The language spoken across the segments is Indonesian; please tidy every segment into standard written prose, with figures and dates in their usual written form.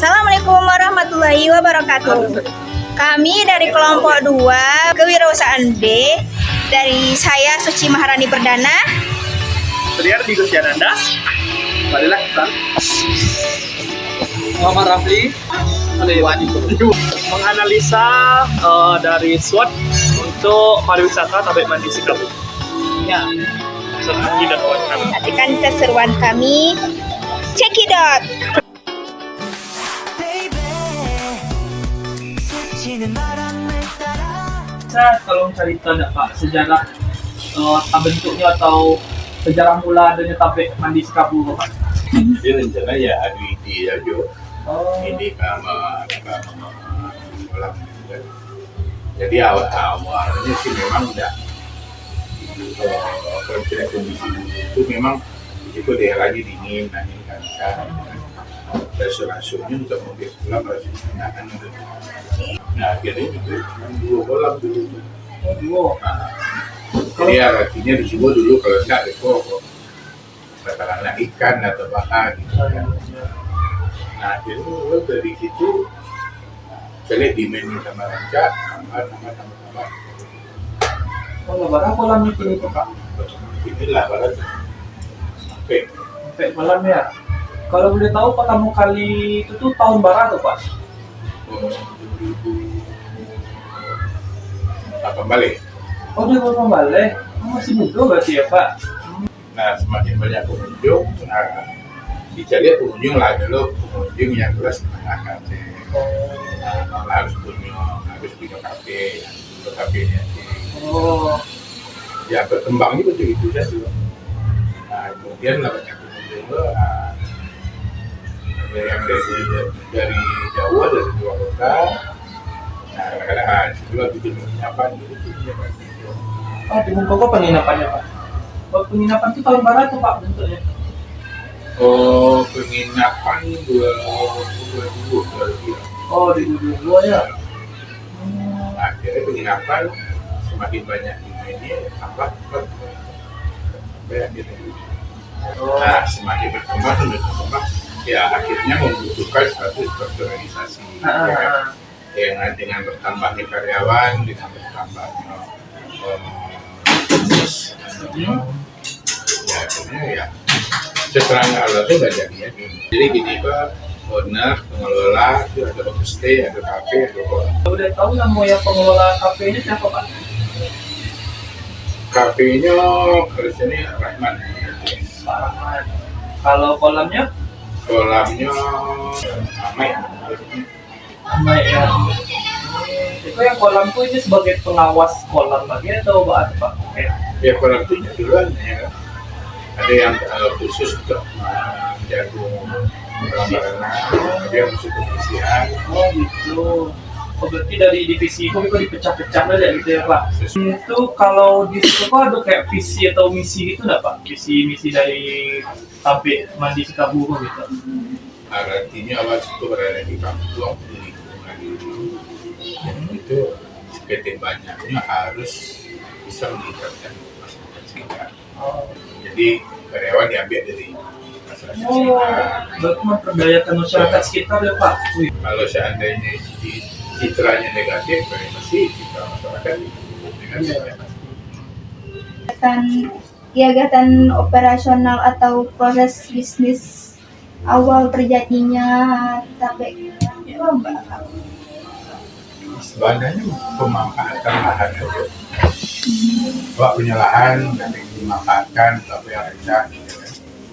Assalamualaikum warahmatullahi wabarakatuh. Kami dari kelompok 2 Kewirausahaan B, dari saya Suci Maharani Perdana, Triardi Gusyananda, Fadilah Ihsan, Muhammad Rafli, menganalisa dari SWOT untuk pariwisata Tabek Mandi Sikabu. Ya, strategi dan wawancara. nantikan keseruan kami. Check it out. Bisa tolong cerita enggak Pak sejarah bentuknya atau sejarah mula adanya Tabek Mandi Sikabu Pak? Jadi rencana ya hari ini ya Jo. Ini kolam. Jadi awalnya sih memang udah kalau tidak kondisi itu memang itu daerahnya dingin, nanti kan bisa rasul-rasulnya untuk mobil kolam harus digunakan. Nah akhirnya itu dua kolam dulu. Jadi artinya di situ dulu kalau enggak itu katakanlah ikan atau bahan gitu kan. Nah akhirnya dari situ saya lihat demandnya sama rancak tambah. Oh, lebaran kolamnya itu Pak? Inilah barat sampai Malam ya. Kalau boleh tahu pertama kali itu tuh tahun berapa tuh Pak? 2008 balik. Oh, dia baru balik. Masih muda berarti ya Pak? Nah semakin banyak pengunjung, dicari pengunjung lah dulu pengunjung yang kelas menengah kafe. Harus punya kafe, kafenya. Oh, Ya berkembangnya begitu saja. Nah kemudian lah banyak pengunjung yang dari Jawa, dari luar kota. Nah kadang-kadang juga bikin penginapan gitu. di Bungkoko penginapannya Pak? Oh, penginapan itu tahun berapa tuh Pak bentuknya? Oh penginapan 2022. Oh, di dulu ya. Nah, akhirnya penginapan semakin banyak di media tambah sampai akhirnya. Nah semakin berkembang ya akhirnya membutuhkan suatu strukturalisasi ya, dengan bertambahnya karyawan, dengan bertambahnya bisnis, ya akhirnya ya seterang Allah itu nggak jadi ya. Jadi gini Pak, owner, pengelola itu ada homestay, ada kafe, ada kolam. Udah tahu nama yang pengelola kafe ini siapa Pak? Kafenya kalau sini Rahman. Pak Rahman. Kalau kolamnya? Kolamnya Amai. Baik ya. Itu yang kolam tuh ini sebagai pengawas kolam lagi atau apa Pak? Ya kolam itu duluan ya. Ada yang khusus untuk menjaga kolam renang, ada yang khusus kebersihan. Oh gitu. Oh, berarti dari divisi itu dipecah-pecah aja gitu ya Pak? Itu kalau di situ Pak ada kayak visi atau misi gitu nggak Pak? Visi misi dari Tabek Mandi Sikabu gitu? Artinya awal itu berada di kampung di lingkungan itu seketik banyaknya harus bisa meningkatkan masyarakat sekitar. Jadi karyawan diambil dari masyarakat sekitar. Berarti memperdayakan masyarakat sekitar ya Pak? Kalau seandainya citranya negatif, pasti citra masyarakat negatif. Kegiatan operasional atau proses bisnis awal terjadinya Tabek itu apa? Sebenarnya pemanfaatan lahan aja. Kalau punya lahan dan dimanfaatkan, tapi yang rendah.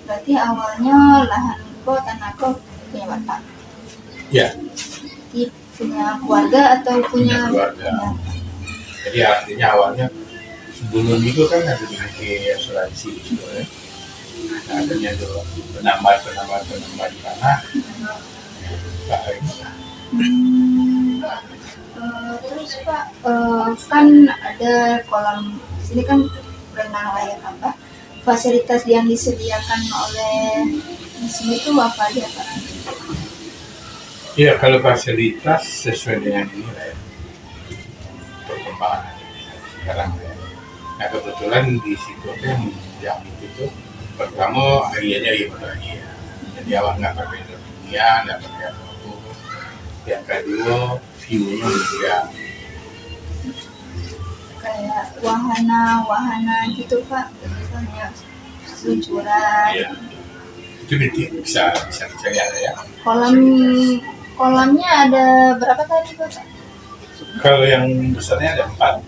Berarti awalnya lahan kok, tanah kok punya Bapak? Ya, Punya keluarga atau punya keluarga. Jadi artinya awalnya sebelum itu kan ada dimiliki asuransi gitu ya. Nah, adanya tuh penambahan tanah. Terus Pak, kan ada kolam sini kan renang layak apa? Fasilitas yang disediakan oleh di sini itu apa aja Pak? Ya kalau fasilitas sesuai dengan ini lah ya, perkembangan sekarang ya. Nah kebetulan di situ yang itu pertama airnya ya. Jadi awal nggak pakai minyak, nggak pakai apapun. Yang kedua, view-nya juga. Kayak wahana-wahana gitu Pak, misalnya seluncuran, Ya, itu bisa lihat ya. kolamnya ada berapa tadi Pak? Kalau yang besarnya ada 4,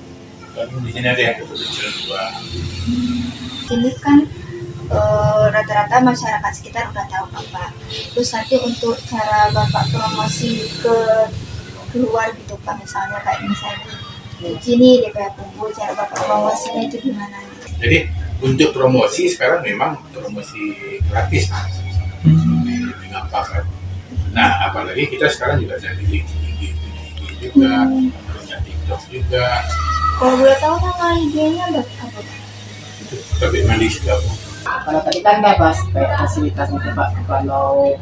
lalu di sini ada yang kecil 2. Ini kan rata-rata masyarakat sekitar udah tahu kan Pak. Terus nanti untuk cara Bapak promosi ke keluar gitu Pak, misalnya kayak misalnya di sini di kayak kumpul, cara Bapak promosinya itu gimana? Jadi untuk promosi sekarang memang promosi gratis, lebih gampang kan. Nah, apalagi kita sekarang juga ada di IG juga, punya TikTok juga. Kalau boleh tahu nama IG-nya apa Pak? Tapi mandi sudah. Kalau tadi kan nggak bahas kayak fasilitas itu Pak, kalau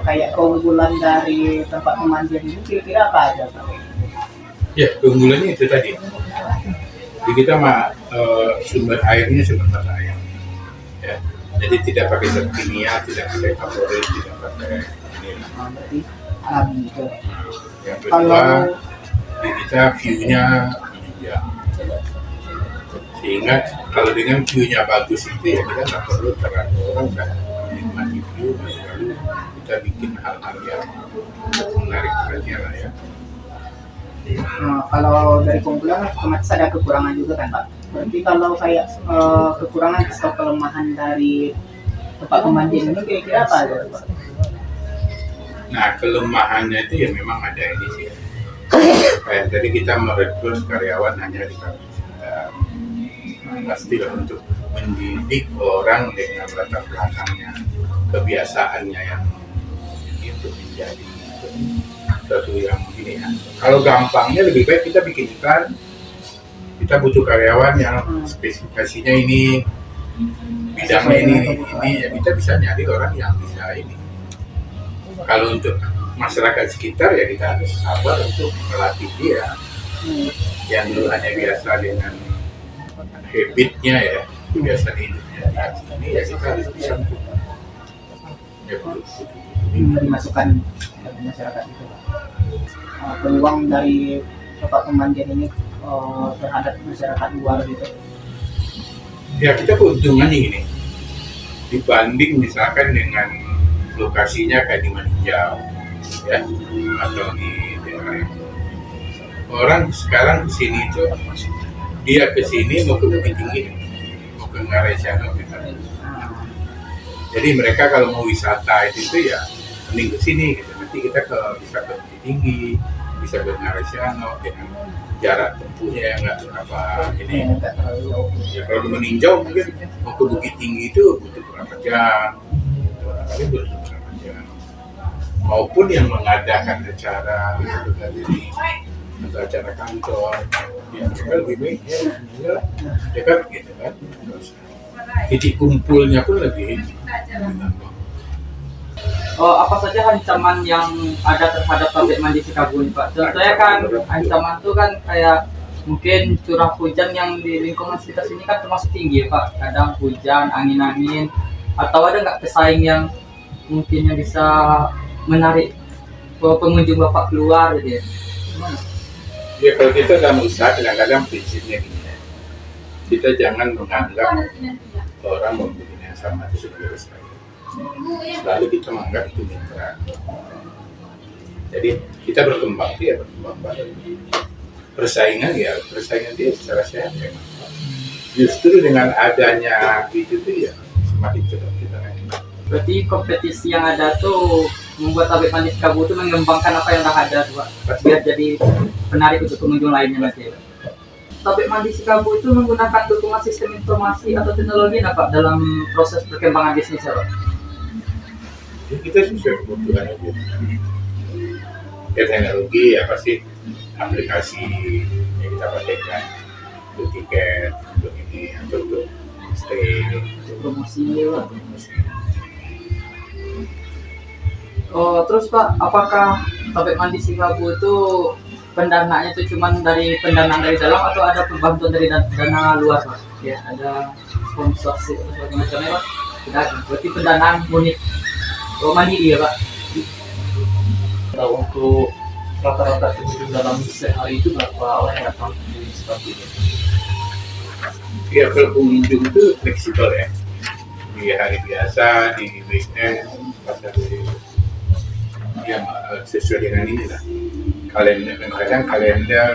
kayak keunggulan dari tempat pemandian ini kira-kira apa aja Pak? Ya, keunggulannya itu tadi. Jadi kita sumber airnya sumber mata air. Ya. Jadi tidak pakai zat kimia, tidak pakai favorit, tidak pakai ini. Berarti alami itu. Yang kedua, di kita view-nya menunjang. Sehingga kalau dengan view-nya bagus itu ya kita nggak perlu terlalu orang kan menikmati view, lalu kita bikin hal-hal yang menarik perhatian lah ya. Nah, kalau dari keunggulan otomatis ada kekurangan juga kan Pak. Berarti kalau kayak kekurangan atau kelemahan dari tempat pemandian ini kira-kira apa aja Pak? Nah, kelemahannya itu ya memang ada ini sih. Kayak tadi kita merekrut karyawan hanya di kampus kita. Pastilah untuk mendidik orang dengan latar belakangnya, kebiasaannya yang itu menjadi sesuatu yang begini ya. Kalau gampangnya lebih baik kita bikin iklan. Kita butuh karyawan yang spesifikasinya ini, bidangnya ini ya kita bisa nyari orang yang bisa ini. Kalau untuk masyarakat sekitar ya kita harus sabar untuk melatih dia yang dulu hanya biasa dengan habitnya ya, kebiasaan hidupnya ini ya kita harus bisa untuk ya dimasukkan ke masyarakat itu Pak. Peluang dari tempat pemandian ini terhadap masyarakat luar gitu. Ya kita keuntungannya gini, dibanding misalkan dengan lokasinya kayak di Maninjau ya atau di daerah yang orang sekarang kesini itu dia kesini mau ke Bukit Tinggi, mau ke Ngaresano gitu. Jadi mereka kalau mau wisata itu ya mending kesini gitu. Nanti kita bisa ke Bukit Tinggi, bisa ke Ngaresano dengan jarak tempuhnya yang nggak berapa ini. Ya kalau di Meninjau mungkin mau ke Bukit Tinggi itu butuh berapa jam, kali butuh berapa jam. Maupun yang mengadakan acara atau galeri atau acara kantor, ya mereka lebih baik ya dekat gitu kan. Terus titik kumpulnya pun lebih gampang. Apa saja ancaman yang ada terhadap pabrik mandi Cikabul Pak? Contohnya kan ancaman itu kan kayak mungkin curah hujan yang di lingkungan sekitar sini kan termasuk tinggi ya Pak. Kadang hujan, angin-angin, atau ada nggak pesaing yang mungkin yang bisa menarik pengunjung Bapak keluar gitu ya? Ya kalau kita dalam usaha kadang-kadang prinsipnya gini ya. Kita jangan menganggap orang membuat yang sama itu sebagai saing. Selalu kita menganggap itu mitra. Jadi kita berkembang dia berkembang bareng. Persaingan dia secara sehat ya. Justru dengan adanya itu tuh ya semakin cepat kita naik. Berarti kompetisi yang ada tuh membuat pabrik mandi Cikabul itu mengembangkan apa yang udah ada tuh Pak, biar jadi menarik untuk pengunjung lainnya Mas. Pabrik mandi Cikabul itu menggunakan dukungan sistem informasi atau teknologi apa dalam proses perkembangan bisnis ya Pak? Ya, kita sesuai kebutuhan aja. Ya teknologi ya pasti aplikasi yang kita pakai kan untuk tiket, untuk ini, atau untuk stay, Untuk promosi ya Pak. Terus Pak, apakah pabrik mandi Cikabul itu pendanaannya itu cuma dari pendanaan dari dalam atau ada bantuan dari dana luar Pak? Ya, ada sponsorship atau sebagainya Pak? Tidak, berarti pendanaan unik. mandiri ya Pak. Tahu untuk rata-rata pengunjung dalam sehari itu berapa orang yang datang di seperti ini? Ya kalau pengunjung itu fleksibel ya. Di hari biasa, di weekend, pas hari yang sesuai dengan inilah. Kalender, kadang kalender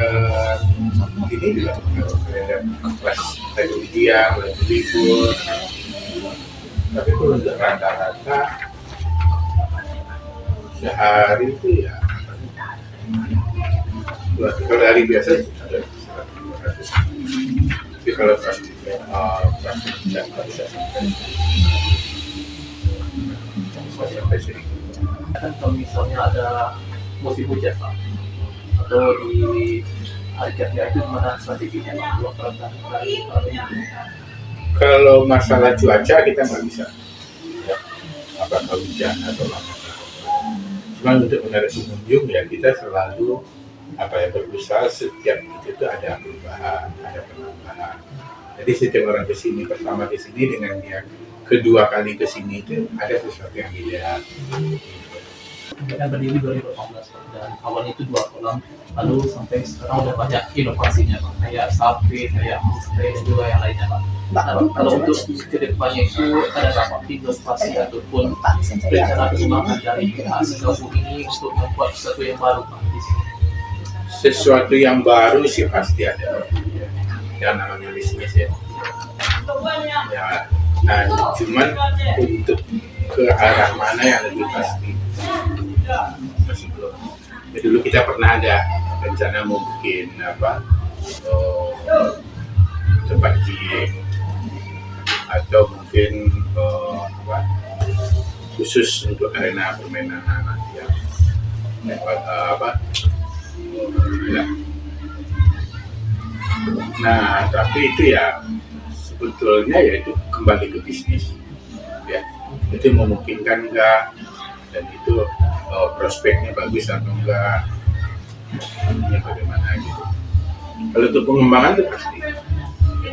ini juga kalender kelas lagi ujian, lagi libur. Tapi kalau untuk rata-rata sehari itu ya kalau hari biasa ada 100. Tapi kalau pas tidak bisa sampai sini. Kan kalau misalnya ada musim hujan Pak, atau di hari kerja itu mana strateginya Pak? Dua perantara dari Kalau masalah cuaca kita nggak bisa, ya, apakah hujan atau apa. Cuma untuk menarik pengunjung ya kita selalu berusaha setiap itu ada perubahan, ada penambahan. Jadi setiap orang kesini pertama kesini dengan yang kedua kali kesini itu ada sesuatu yang dilihat. kan berdiri 2018 Pak, dan awalnya itu 2 kolam, lalu sampai sekarang udah banyak inovasinya Pak, kayak sapi, kayak homestay dan juga yang lainnya Pak. Nah, kalau untuk kedepannya itu ada apa inovasi ataupun rencana pengembangan dari hasil gabung ini untuk membuat sesuatu yang baru Pak di sini? Sesuatu yang baru sih pasti ada, yang namanya bisnis ya. Nah, cuman untuk ke arah mana yang lebih pasti masih belum. Ya, dulu kita pernah ada rencana mau bikin tempat gym atau mungkin khusus untuk arena permainan anak yang gila. Nah, tapi itu ya sebetulnya ya itu kembali ke bisnis ya, itu memungkinkan enggak dan itu prospeknya bagus atau enggak, ini bagaimana gitu. Kalau untuk pengembangan itu pasti,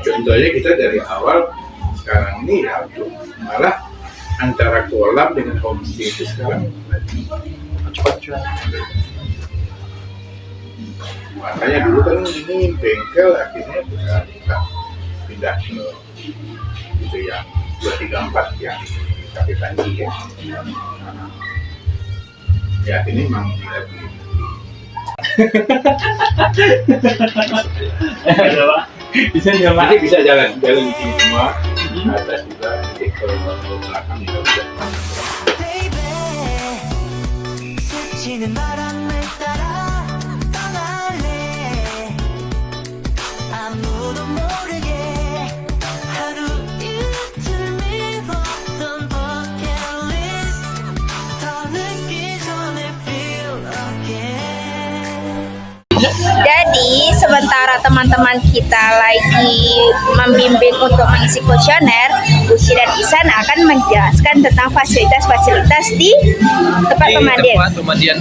contohnya kita dari awal sekarang ini ya untuk malah antara kolam dengan homestay itu sekarang cepat. Makanya dulu kan ini bengkel, akhirnya kita pindah ke itu yang 234 yang kaki panci ya. Ya ini memang lagi. Bisa jalan. Jadi bisa jalan di sini semua, atas juga nanti ke belakang juga bisa. 스치는 바람을 따라 떠날래 아무도 모르게 하루 이틀 미뤘던 bucket list 더 늦기 전에 feel again. Jadi sementara teman-teman kita lagi membimbing untuk mengisi kuesioner, Uci dan Isan akan menjelaskan tentang fasilitas-fasilitas di tempat pemandian. Tempat pemandian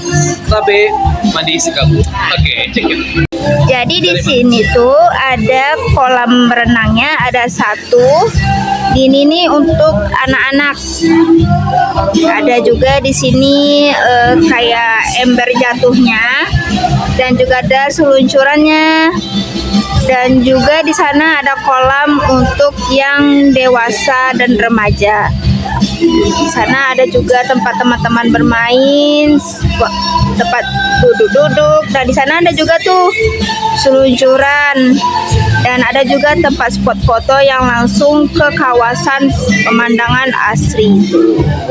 Sabe Mandi Sikabu. Oke, check it. Jadi di sini tuh ada kolam renangnya, ada satu. Ini nih untuk anak-anak. Ada juga di sini kayak ember jatuhnya dan juga ada seluncurannya. Dan juga di sana ada kolam untuk yang dewasa dan remaja. Di sana ada juga tempat teman-teman bermain, tempat duduk-duduk. Dan di sana ada juga tuh seluncuran. Dan ada juga tempat spot foto yang langsung ke kawasan pemandangan asri.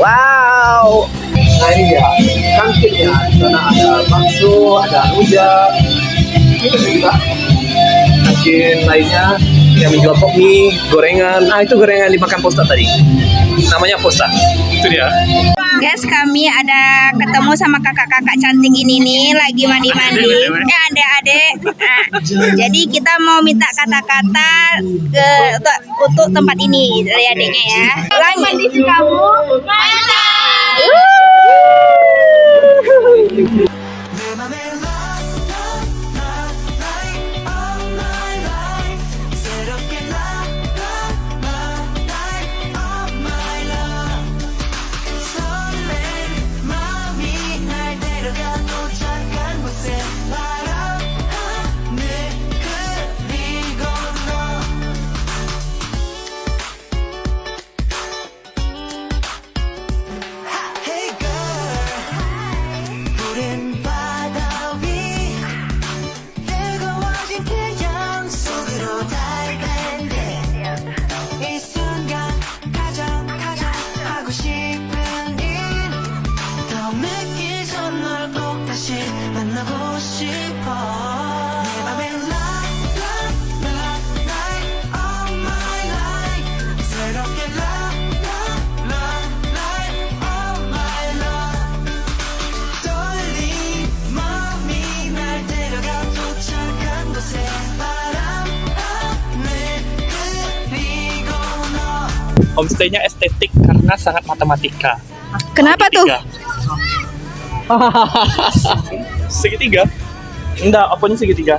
Wow. Nah ini ya, kantinnya. Di sana ada bakso, ada rujak. Itu juga. Mungkin lainnya yang menjual pop mie, gorengan. Ah itu gorengan dimakan posta tadi. Namanya posta. Itu dia. Guys, kami ada ketemu sama kakak-kakak cantik ini nih lagi mandi-mandi. Adik-adik. Nah, jadi kita mau minta kata-kata untuk tempat ini dari adiknya ya. Mandi si kamu. Mantap. 내 맘에 love, love, love, light all my life 새롭게 love, love, love, light all my love 설레 Homestay-nya estetik karena sangat matematika. Kenapa tuh? Segitiga? Enggak, apanya segitiga?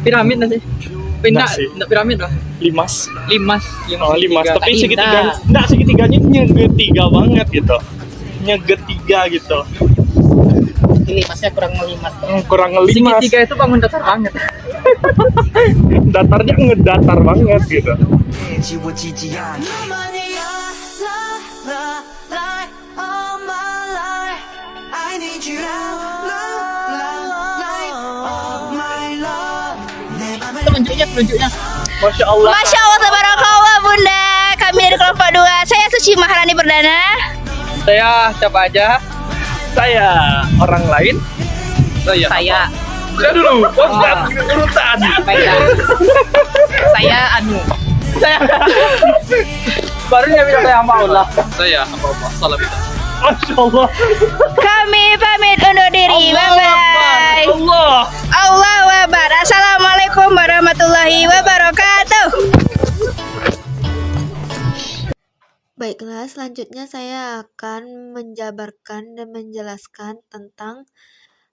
Piramid nanti. Enggak sih. Enggak piramid lah. Limas. Limas. Oh, limas. Tapi Indah. segitiga. Enggak, segitiganya nyegetiga banget gitu. Nyegetiga gitu. Ini masnya kurang ngelimat. Kurang ngelimas. Segitiga itu bangun datar banget. Datarnya ngedatar banget gitu. 너만이야 like all my life I need you like all my love 내 맘을 Telunjuknya. Masya Allah. Masya Allah, tabarakallah Bunda. Kami dari kelompok 2. Saya Suci Maharani Perdana. Saya siapa aja? Saya orang lain. Saya. Saya dulu. Urutan. Saya Anu. Baru dia bilang saya hamba Allah. Saya hamba Allah. Salam kita. Masya Allah. Kami pamit undur diri. Bye bye. Allah. Allahu Akbar. Assalamualaikum warahmatullahi wabarakatuh. Baiklah, selanjutnya saya akan menjabarkan dan menjelaskan tentang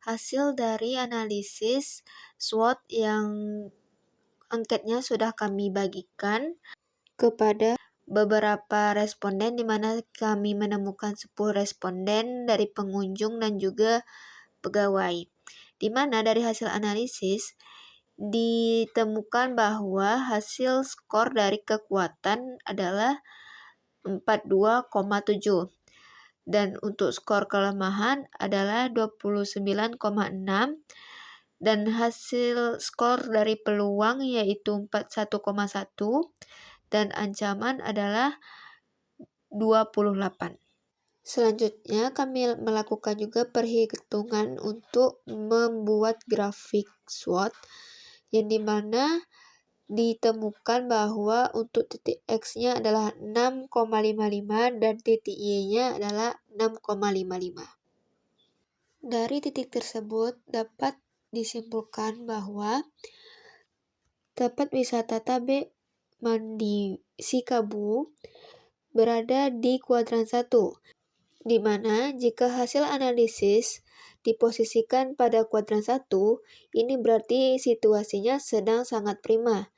hasil dari analisis SWOT yang angketnya sudah kami bagikan kepada beberapa responden, di mana kami menemukan 10 responden dari pengunjung dan juga pegawai. Di mana dari hasil analisis ditemukan bahwa hasil skor dari kekuatan adalah 42,7 dan untuk skor kelemahan adalah 29,6 dan hasil skor dari peluang yaitu 41,1 dan ancaman adalah 28. Selanjutnya kami melakukan juga perhitungan untuk membuat grafik SWOT yang dimana ditemukan bahwa untuk titik X-nya adalah 6,55 dan titik Y-nya adalah 6,55. Dari titik tersebut dapat disimpulkan bahwa tempat wisata Tabe Mandi Sikabu berada di kuadran 1, di mana jika hasil analisis diposisikan pada kuadran 1, ini berarti situasinya sedang sangat prima,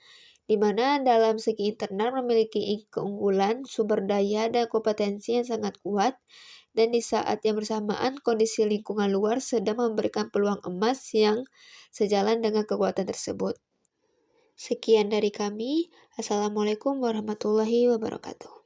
di mana dalam segi internal memiliki keunggulan, sumber daya, dan kompetensi yang sangat kuat, dan di saat yang bersamaan kondisi lingkungan luar sedang memberikan peluang emas yang sejalan dengan kekuatan tersebut. Sekian dari kami. Assalamualaikum warahmatullahi wabarakatuh.